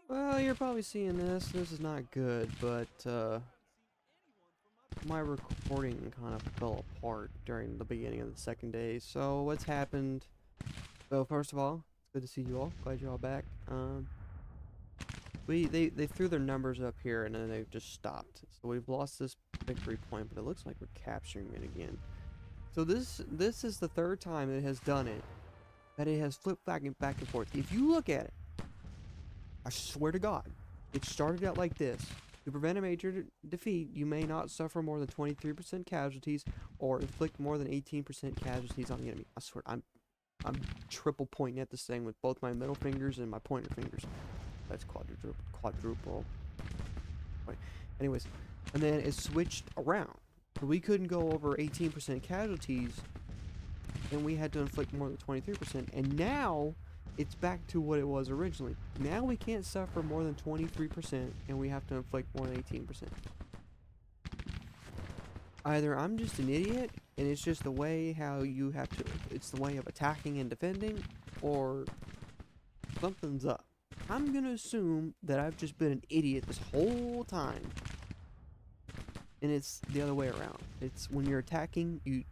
Well, you're probably seeing this. This is not good, but my recording kind of fell apart during the beginning of the second day. So what's happened? So first of all, it's good to see you all. Glad you're all back. They threw their numbers up here and then they just stopped. So we've lost this victory point, but it looks like we're capturing it again. So this is the third time it has done it. That it has flipped back and forth. If you look at it, I swear to God, it started out like this. To prevent a major defeat, you may not suffer more than 23% casualties or inflict more than 18% casualties on the enemy. I swear, I'm triple pointing at this thing with both my middle fingers and my pointer fingers. That's quadruple. Wait. Anyways, and then it switched around. So we couldn't go over 18% casualties, and we had to inflict more than 23%. And now it's back to what it was originally. Now we can't suffer more than 23%, and we have to inflict more than 18%. Either I'm just an idiot, and it's just the way how you have to, it's the way of attacking and defending, or something's up. I'm gonna assume that I've just been an idiot this whole time, and it's the other way around. It's when you're attacking, you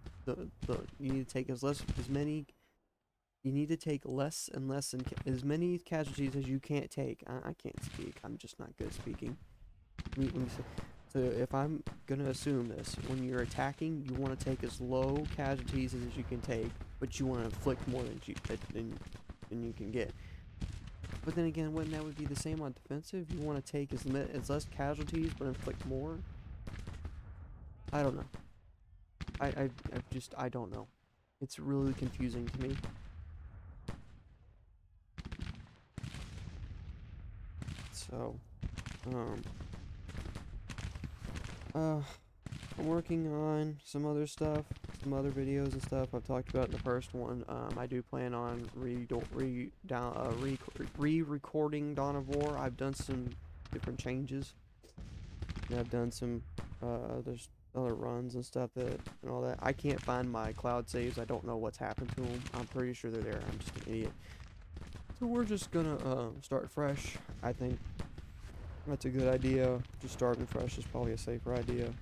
need to take as many. You need to take less and less and as many casualties as you can't take. I can't speak. I'm just not good at speaking. Let me say. So if I'm gonna assume this, when you're attacking, you want to take as low casualties as you can take, but you want to inflict more than you can get. But then again, wouldn't that would be the same on defensive? You want to take as less casualties but inflict more? I don't know. I don't know. It's really confusing to me. So, um, I'm working on some other stuff, some other videos and stuff I've talked about in the first one. I do plan on re-recording Dawn of War. I've done some different changes. And I've done some, there's other runs and stuff and all that. I can't find my cloud saves. I don't know what's happened to them. I'm pretty sure they're there. I'm just an idiot. So we're just gonna, start fresh. I think that's a good idea. Just starting fresh is probably a safer idea.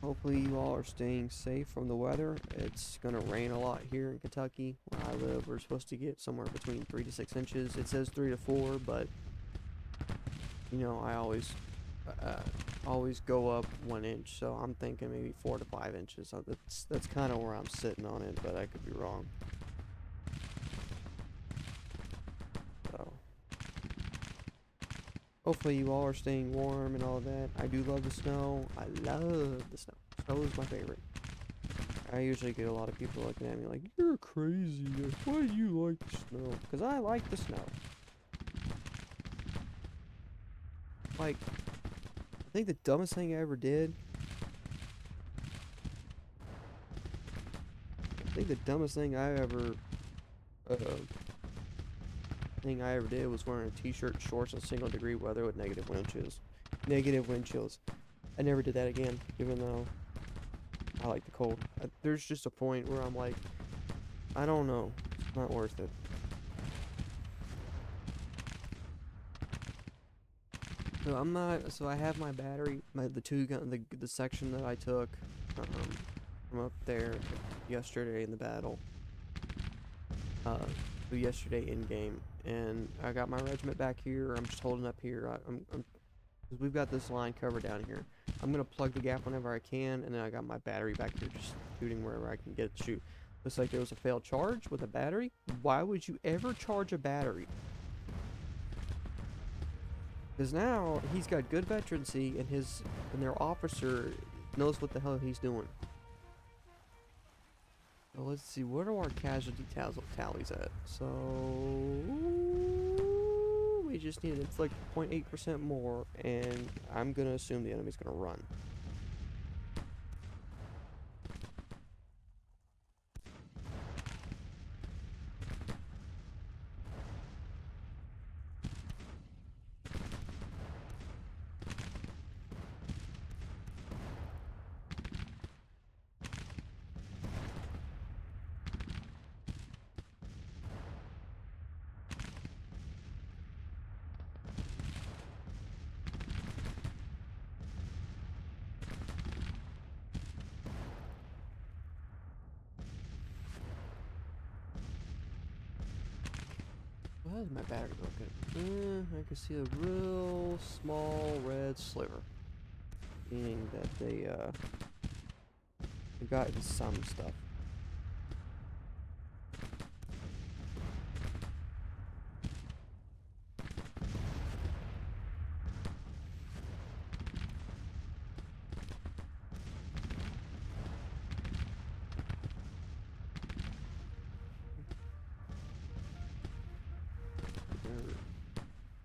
Hopefully you all are staying safe from the weather. It's gonna rain a lot here in Kentucky where I live. We're supposed to get somewhere between 3 to 6 inches. It says 3 to 4, but you know I always go up 1 inch, so I'm thinking maybe 4 to 5 inches. So that's kind of where I'm sitting on it, but I could be wrong. So hopefully you all are staying warm and all that. I do love the snow. I love the snow. Snow is my favorite. I usually get a lot of people looking at me like, you're crazy. Why do you like the snow? Because I like the snow. Like, I think the dumbest thing I ever did. I think the dumbest thing I ever did was wearing a t-shirt, shorts, and single degree weather with negative wind chills. Negative wind chills. I never did that again, even though I like the cold. There's just a point where I'm like, I don't know. It's not worth it. So I'm not. So I have my battery, the section that I took from up there yesterday in the battle. Yesterday in game, and I got my regiment back here. I'm just holding up here. Cause we've got this line covered down here. I'm gonna plug the gap whenever I can, and then I got my battery back here, just shooting wherever I can get it to shoot. Looks like there was a failed charge with a battery. Why would you ever charge a battery? Because now he's got good veterancy, and their officer knows what the hell he's doing. So let's see, what are our casualty tallies at? So we just need to inflict 0.8% more, and I'm gonna assume the enemy's gonna run. Why is my battery broken? I can see a real small red sliver. Meaning that they got some stuff.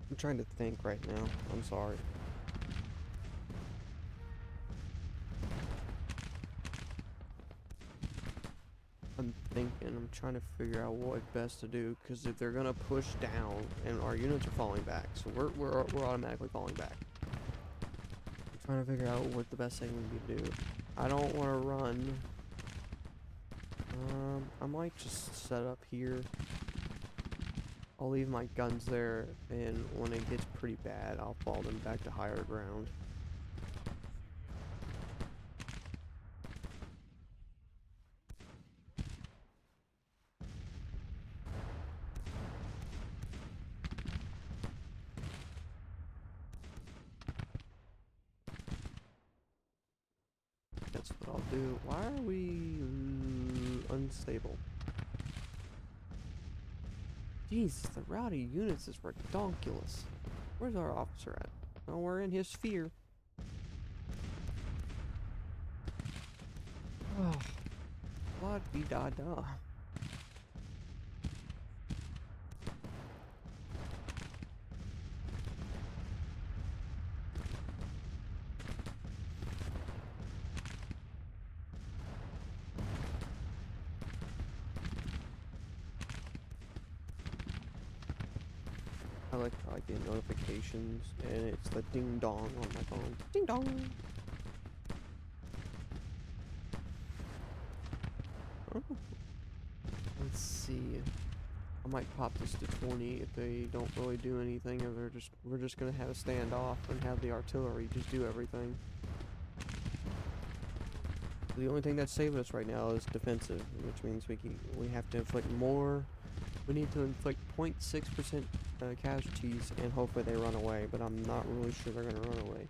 I'm trying to think right now. I'm sorry. I'm thinking, I'm trying to figure out what best to do, because if they're gonna push down and our units are falling back, so we're automatically falling back. I'm trying to figure out what the best thing would be to do. I don't want to run. I might just set up here. I'll leave my guns there, and when it gets pretty bad, I'll fall them back to higher ground. That's what I'll do. Why are we unstable? Jeez, the rowdy units is redonkulous. Where's our officer at? Oh, we're in his sphere. Oh, la-dee-da-da. I like how I get notifications and it's the ding dong on my phone. Ding dong! Oh. Let's see. I might pop this to 20 if they don't really do anything, or we're just gonna have a standoff and have the artillery just do everything. The only thing that's saving us right now is defensive, which means we have to inflict more. We need to inflict 0.6% casualties, and hopefully they run away, but I'm not really sure they're gonna run away.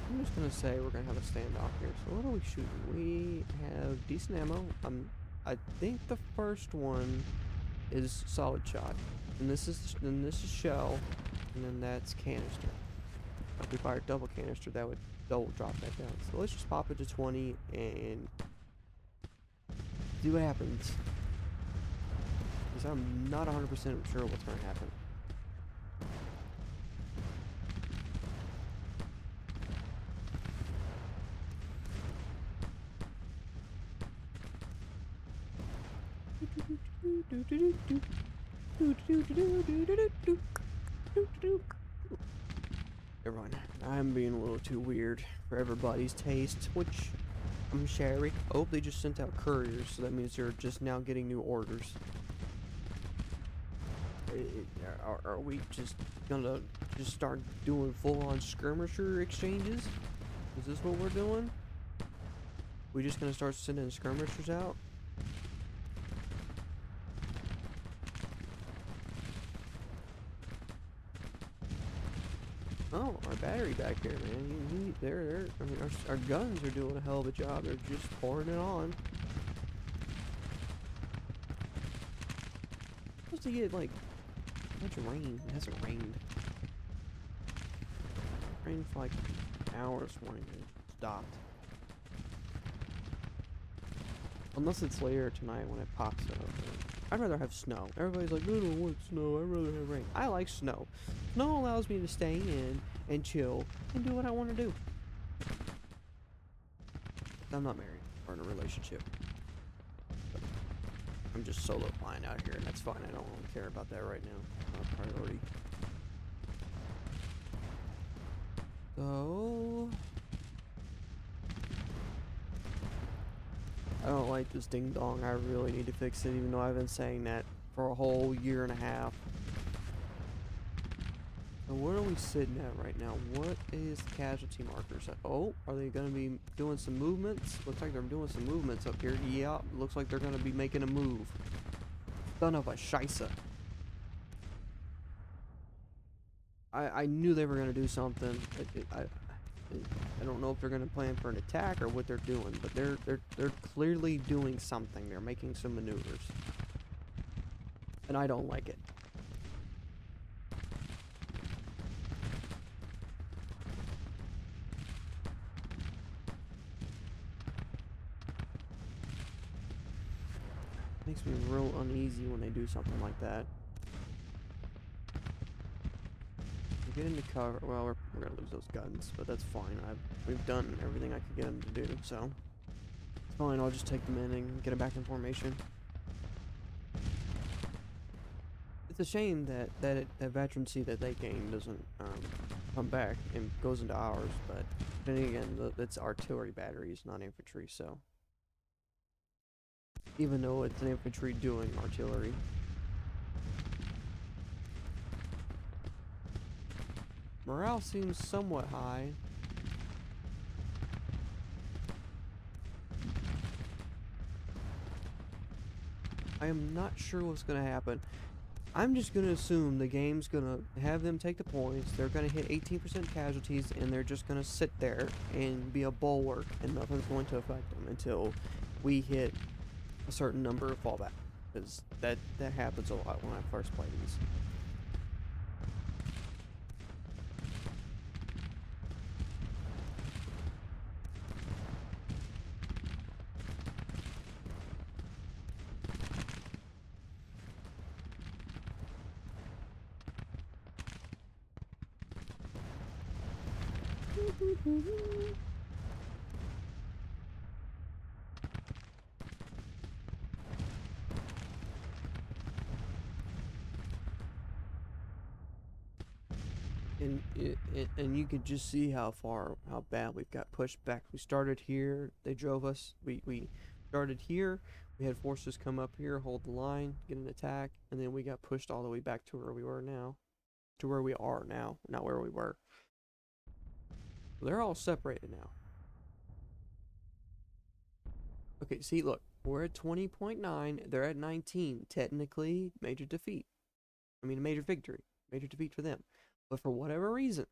I'm just gonna say we're gonna have a standoff here. So what are we shooting? We have decent ammo. I think the first one is solid shot, and this is shell, and then that's canister. If we fire double canister, that would double drop that down. So let's just pop it to 20 and see what happens. Because I'm not 100% sure what's gonna happen. Everyone, I'm being a little too weird for everybody's taste, which I'm sorry. Oh, they just sent out couriers, so that means they're just now getting new orders. Are we just gonna start doing full-on skirmisher exchanges? Is this what we're doing? We just gonna start sending skirmishers out? Oh, our battery back there, man. I mean, our guns are doing a hell of a job. They're just pouring it on. Supposed to get like a bunch of rain. It hasn't rained. It rained for like an hour this morning and it stopped. Unless it's later tonight when it pops up. I'd rather have snow. Everybody's like, I don't want snow. I'd rather have rain. I like snow. Snow allows me to stay in and chill and do what I want to do. I'm not married or in a relationship. I'm just solo flying out here, and that's fine. I don't really care about that right now. Not a priority. So I don't like this ding dong. I really need to fix it, even though I've been saying that for a whole year and a half. So where are we sitting at right now? What is the casualty markers at? Oh, are they going to be doing some movements? Looks like they're doing some movements up here. Yeah, looks like they're going to be making a move. Son of a scheisse. I knew they were going to do something. I don't know if they're going to plan for an attack or what they're doing, but they're clearly doing something. They're making some maneuvers. And I don't like it. Makes me real uneasy when they do something like that. We get into cover. Well, we're gonna lose those guns, but that's fine. We've done everything I could get them to do, so it's fine. I'll just take them in and get them back in formation. It's a shame that veterancy that they gain doesn't come back and goes into ours, but then again, that's artillery batteries, not infantry, so. Even though it's an infantry doing artillery. Morale seems somewhat high. I am not sure what's going to happen. I'm just going to assume the game's going to have them take the points. They're going to hit 18% casualties, and they're just going to sit there and be a bulwark, and nothing's going to affect them until we hit a certain number of fallback, because that happens a lot when I first play these. And you can just see how bad we've got pushed back. We started here, they drove us. We started here, we had forces come up here, hold the line, get an attack, and then we got pushed all the way back to where we were now. To where we are now, not where we were. They're all separated now. Okay, see, look, we're at 20.9, they're at 19. Technically, major defeat. I mean, a major victory. Major defeat for them. But for whatever reason,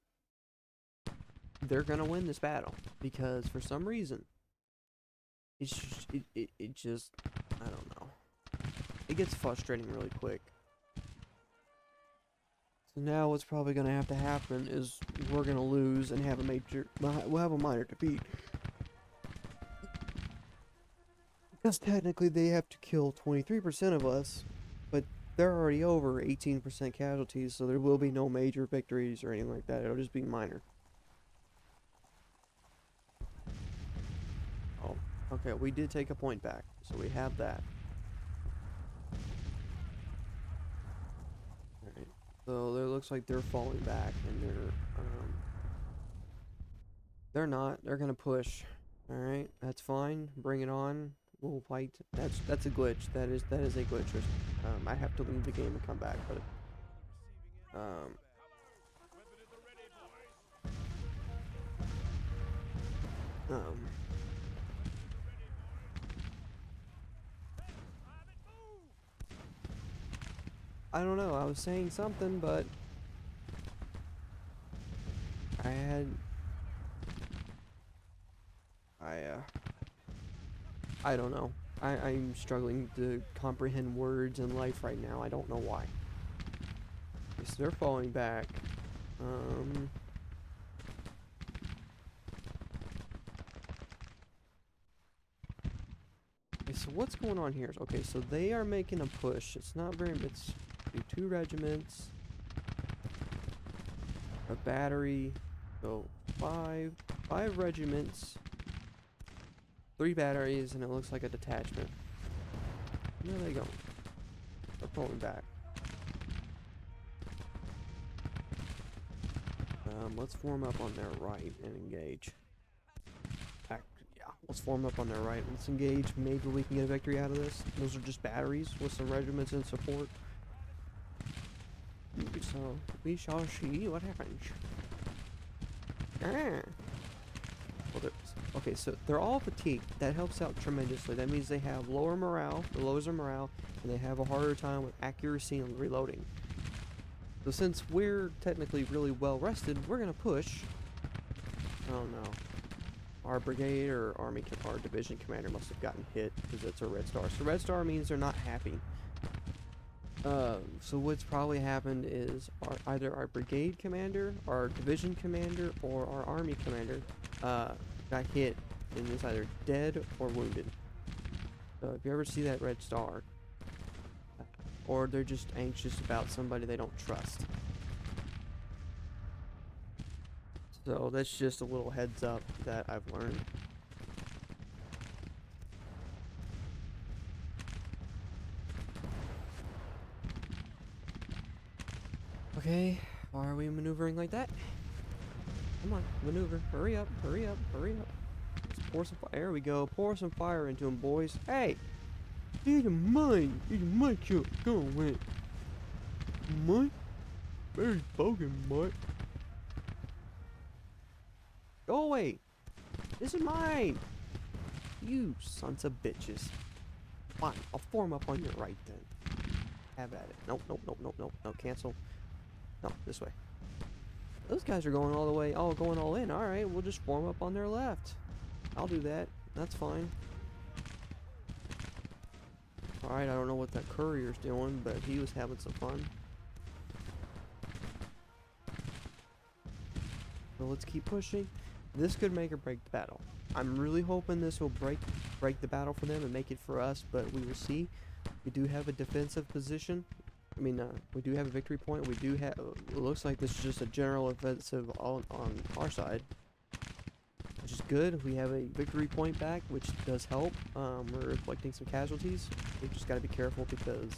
they're gonna win this battle, because for some reason it just, I don't know, it gets frustrating really quick. So now what's probably gonna have to happen is we're gonna lose and have we'll have a minor defeat, because technically they have to kill 23% of us, but they're already over 18% casualties, so there will be no major victories or anything like that. It'll just be minor. Oh, okay, we did take a point back, so we have that. Alright, so it looks like they're falling back, and they're not. They're gonna push. Alright, that's fine. Bring it on. We'll fight. That's a glitch. That is a glitch. I have to leave the game and come back, but I don't know. I was saying something, but I don't know. I'm struggling to comprehend words in life right now. I don't know why. Okay, so they're falling back. Okay, so what's going on here? Okay, so they are making a push. It's not very. It's 2 regiments, a battery, so 5 regiments, 3 batteries, and it looks like a detachment. Where are they going? They're pulling back. Let's form up on their right and engage. Yeah, let's form up on their right. Let's engage. Maybe we can get a victory out of this. Those are just batteries with some regiments in support. So we shall see what happens. Well, okay, so they're all fatigued. That helps out tremendously. That means they have lower morale, it lowers their morale, and they have a harder time with accuracy and reloading. So since we're technically really well rested, we're gonna push. Oh no. Our brigade or army, our division commander must have gotten hit because it's a red star. So red star means they're not happy. So what's probably happened is either our brigade commander, our division commander, or our army commander got hit and is either dead or wounded. So if you ever see that red star, or they're just anxious about somebody they don't trust. So that's just a little heads up that I've learned. Okay, why are we maneuvering like that? Come on, maneuver. Hurry up, hurry up, hurry up. Let's pour some fire. There we go. Pour some fire into them, boys. Hey! Need a mine. Need a mine truck. Go away. Mine? Very bogan, mine. Go away. This is mine. You sons of bitches. Fine, I'll form up on your right then. Have at it. Nope, nope, nope, nope, nope. No, cancel. No, this way. Those guys are going all the way, going all in. Alright, we'll just form up on their left. I'll do that. That's fine. Alright, I don't know what that courier's doing, but he was having some fun. So let's keep pushing. This could make or break the battle. I'm really hoping this will break the battle for them and make it for us, but we will see. We do have a defensive position. I mean, we do have a victory point. We do have. It looks like this is just a general offensive on our side, which is good. We have a victory point back, which does help. We're inflicting some casualties. We just got to be careful because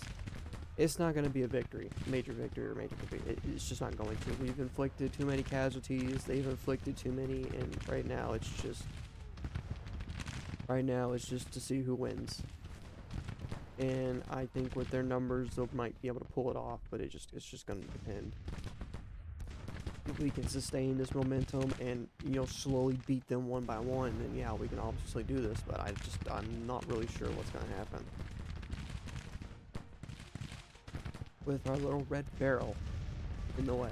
it's not going to be a victory, major victory or major victory. It's just not going to. We've inflicted too many casualties. They've inflicted too many, and right now it's just to see who wins. And I think with their numbers, they might be able to pull it off, but it's just going to depend. If we can sustain this momentum and, slowly beat them one by one, then yeah, we can obviously do this, but I'm not really sure what's going to happen. With our little red barrel in the way.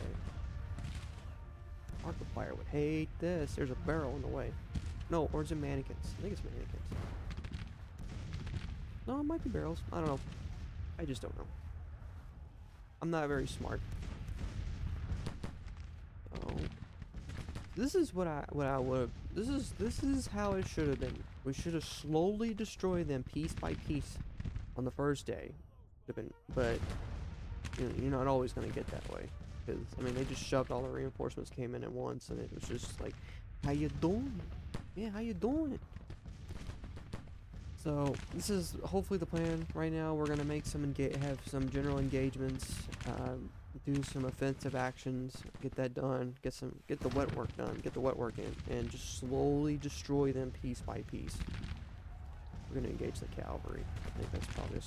Markiplier would hate this. There's a barrel in the way. No, or is it mannequins? I think it's mannequins. No, it might be barrels. I don't know. I just don't know. I'm not very smart. So this is what I would. This is how it should have been. We should have slowly destroyed them piece by piece on the first day. But you're not always gonna get that way, because I mean they just shoved all the reinforcements came in at once, and it was just like, how you doing? Yeah, how you doing? So this is hopefully the plan. Right now we're gonna make have some general engagements, do some offensive actions, get that done, get the wet work done, get the wet work in, and just slowly destroy them piece by piece. We're gonna engage the cavalry. I think that's probably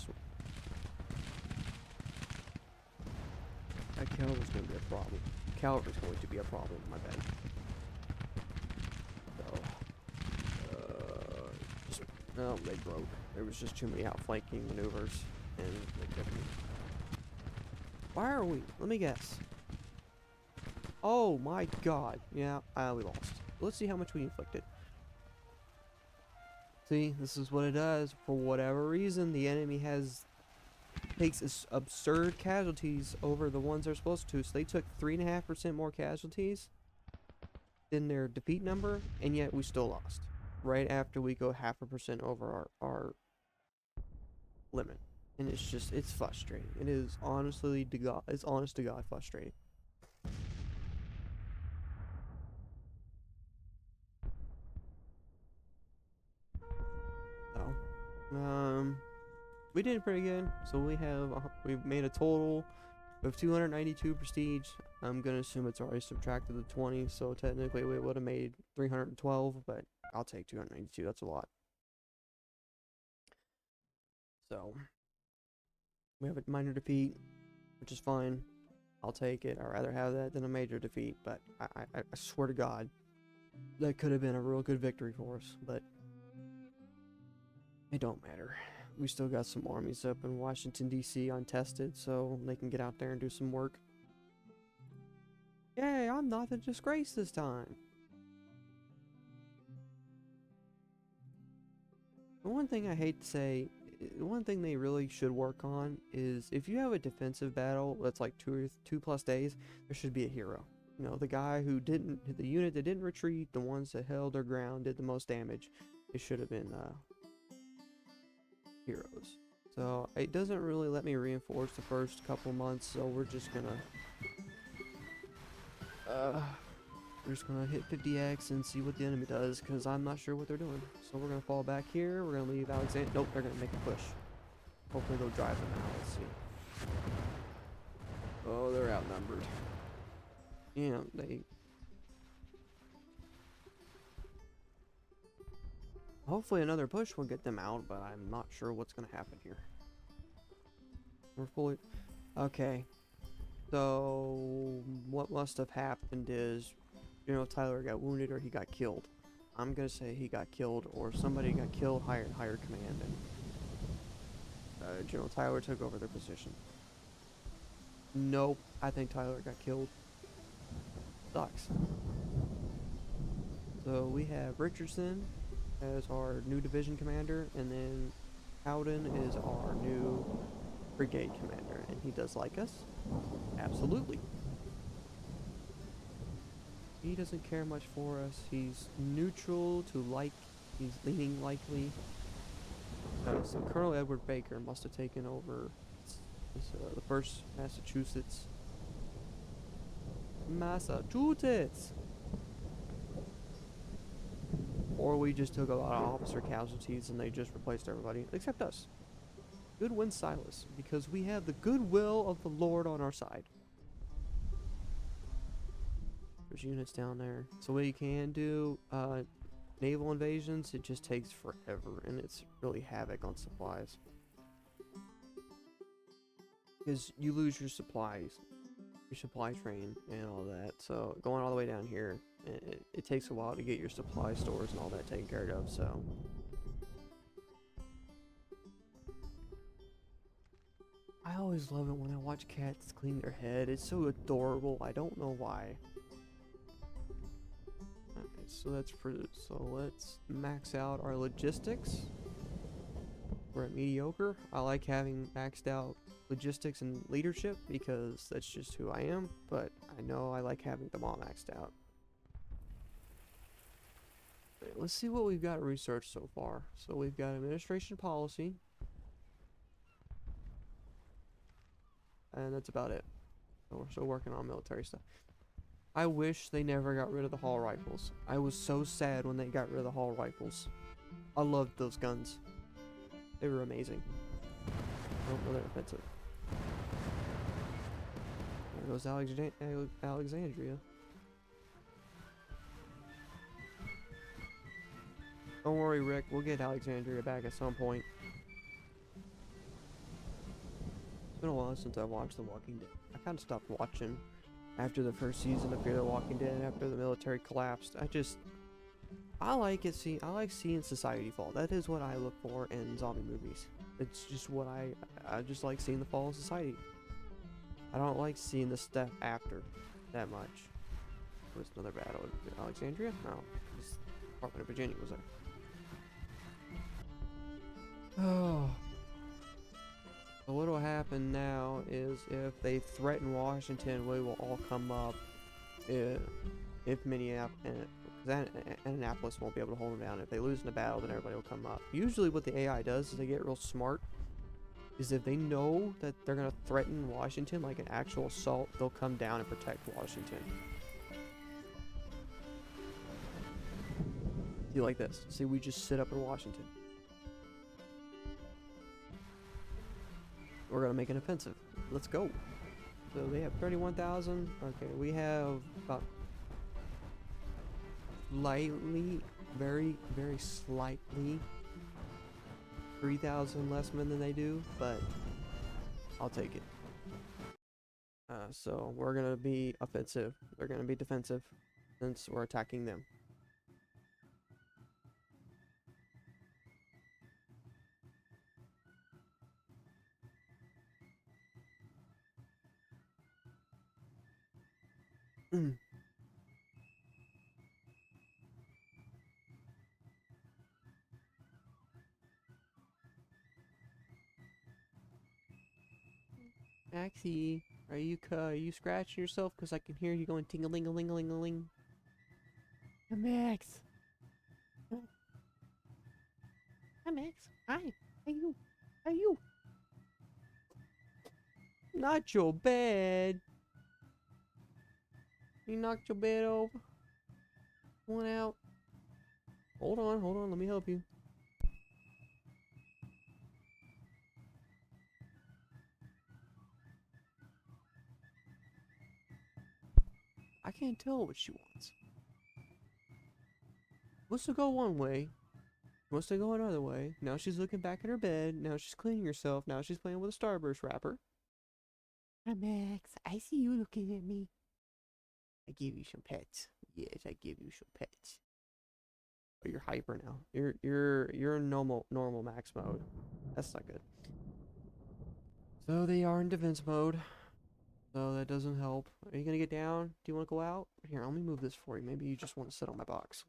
that cavalry's gonna be a problem. Cavalry's going to be a problem. My bad. No, they broke. There was just too many outflanking maneuvers, and they couldn't. Why are we? Let me guess. Oh my god. Yeah, we lost. Let's see how much we inflicted. See, this is what it does. For whatever reason, the enemy takes absurd casualties over the ones they're supposed to. So they took 3.5% more casualties than their defeat number, and yet we still lost. Right after we go 0.5% over our limit. And it's frustrating. It is honestly to God, it's honest to God frustrating. So, we did pretty good. So we made a total of 292 prestige. I'm gonna assume it's already subtracted the 20, so technically we would have made 312, but I'll take 292. That's a lot. So we have a minor defeat, which is fine. I'll take it. I'd rather have that than a major defeat, but I swear to God, that could have been a real good victory for us, but it don't matter. We still got some armies up in Washington, D.C. untested, so they can get out there and do some work. Yay, I'm not a disgrace this time. The one thing I hate to say, one thing they really should work on is if you have a defensive battle that's like two plus days, there should be a hero. You know, the guy who didn't, the unit that didn't retreat, the ones that held their ground, did the most damage. It should have been heroes. So it doesn't really let me reinforce the first couple months, so we're just gonna hit 50x and see what the enemy does, because I'm not sure what they're doing. So we're gonna fall back here. We're gonna leave Alexander. Nope, they're gonna make a push. Hopefully they'll drive them out. Let's see. Oh, they're outnumbered. Yeah, they. Hopefully another push will get them out, but I'm not sure what's gonna happen here. We're fully. Okay. So what must have happened is General Tyler got wounded or he got killed. I'm gonna say he got killed, or somebody got killed higher command, and General Tyler took over their position. Nope, I think Tyler got killed. Sucks. So we have Richardson as our new division commander, and then Howden is our new brigade commander, and he does like us. Absolutely. He doesn't care much for us. He's neutral to like. He's leaning likely. So Colonel Edward Baker must have taken over the 1st Massachusetts. Or we just took a lot of officer casualties and they just replaced everybody, except us. Good win, Silas, because we have the goodwill of the Lord on our side. There's units down there. So what you can do, naval invasions, it just takes forever, and it's really havoc on supplies. Because you lose your supplies, your supply train, and all that. So going all the way down here, it takes a while to get your supply stores and all that taken care of, so. I always love it when I watch cats clean their head. It's so adorable. I don't know why. Okay, so let's max out our logistics. We're at mediocre. I like having maxed out logistics and leadership because that's just who I am, but I know I like having them all maxed out. Okay, let's see what we've got researched so far. So we've got administration policy. And that's about it. So we're still working on military stuff. I wish they never got rid of the Hall rifles. I was so sad when they got rid of the Hall rifles. I loved those guns. They were amazing. Oh, no, they're offensive. There goes Alexandria. Don't worry, Rick. We'll get Alexandria back at some point. It's been a while since I watched The Walking Dead. I kind of stopped watching after the first season of Fear the Walking Dead, after the military collapsed. I like seeing society fall. That is what I look for in zombie movies. It's just what I just like seeing the fall of society. I don't like seeing the stuff after that much. Was another battle in Alexandria? No, this Department of Virginia was there. Oh. So what will happen now is if they threaten Washington, we will all come up. If Annapolis won't be able to hold them down. If they lose in a battle, then everybody will come up. Usually what the AI does is they get real smart. Is if they know that they're going to threaten Washington, like an actual assault, they'll come down and protect Washington. See, like this. See, we just sit up in Washington. we're gonna make an offensive. Let's go. So they have 31,000. Okay, we have about slightly, very, very slightly 3,000 less men than they do, but I'll take it. So we're gonna be offensive. They're gonna be defensive since we're attacking them. Maxie, are you scratching yourself? Cause I can hear you going ting-a-ling-a-ling-a-ling-a-ling. Max. Hi, Max. Hi. How you? How you? Not your bed. You knocked your bed over. One out. Hold on. Let me help you. I can't tell what she wants. Wants to go one way. Wants to go another way. Now she's looking back at her bed. Now she's cleaning herself. Now she's playing with a Starburst wrapper. Hi, Max. I see you looking at me. I give you some pets. Yes, I give you some pets. Oh, you're hyper now. You're in normal max mode. That's not good. So they are in defense mode. So that doesn't help. Are you gonna get down? Do you want to go out? Here, let me move this for you. Maybe you just want to sit on my box.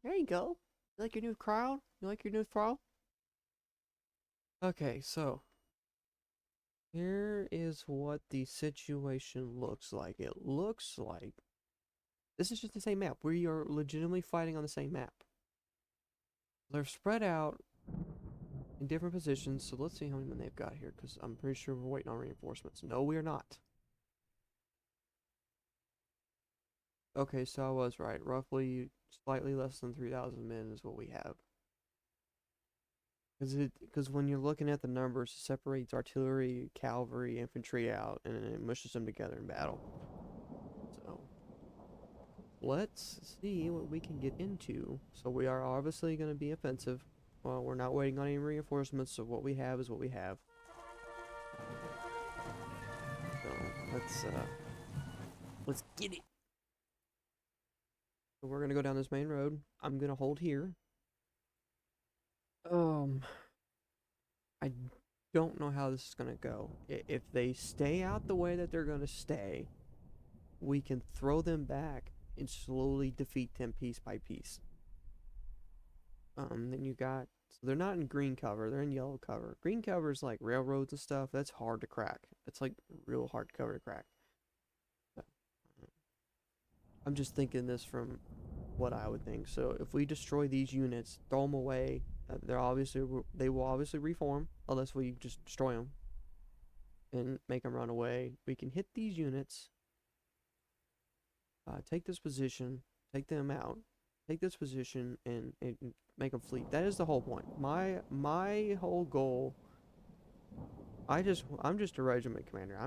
There you go. You like your new crowd? You like your new throw? Okay, so here is what the situation looks like. It looks like this is just the same map. We are legitimately fighting on the same map. They're spread out in different positions, so let's see how many men they've got here, because I'm pretty sure we're waiting on reinforcements. No, we are not. Okay, so I was right. Roughly, slightly less than 3,000 men is what we have. Because when you're looking at the numbers, it separates artillery, cavalry, infantry out, and it mushes them together in battle. So, let's see what we can get into. So we are obviously going to be offensive. Well, we're not waiting on any reinforcements, so what we have is what we have. So, let's get it. So we're going to go down this main road. I'm going to hold here. I don't know how this is going to go. If they stay out the way that they're going to stay, we can throw them back and slowly defeat them piece by piece. Then you got, so they're not in green cover, they're in yellow cover. Green cover is like railroads and stuff. That's hard to crack. It's like real hard cover to crack. But, I'm just thinking this from what I would think. So if we destroy these units, throw them away, they will obviously reform unless we just destroy them and make them run away. We can hit these units, take this position, take them out, take this position, and make them flee. That is the whole point. My whole goal. I'm just a regiment commander.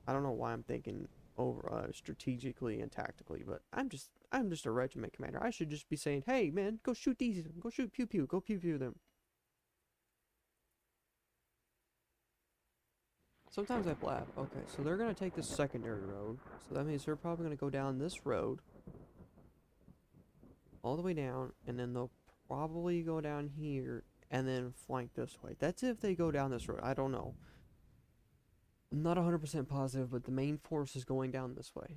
I don't know why I'm thinking over strategically and tactically, but I'm just a regiment commander. I should just be saying, hey man, go shoot these, go shoot pew pew, go pew pew them. Sometimes I blab. Okay, so they're gonna take this secondary road, so that means they're probably gonna go down this road all the way down, and then they'll probably go down here and then flank this way. That's if they go down this road. I don't know. I'm not 100% positive, but the main force is going down this way.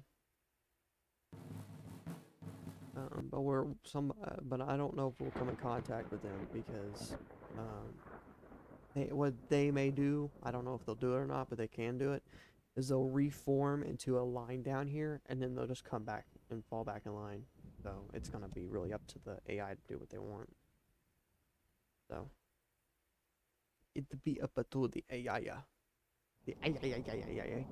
But I don't know if we'll come in contact with them because what they may do, I don't know if they'll do it or not, but they can do it, is they'll reform into a line down here, and then they'll just come back and fall back in line. So it's gonna be really up to the AI to do what they want. So it'd be up to the AI. The AI.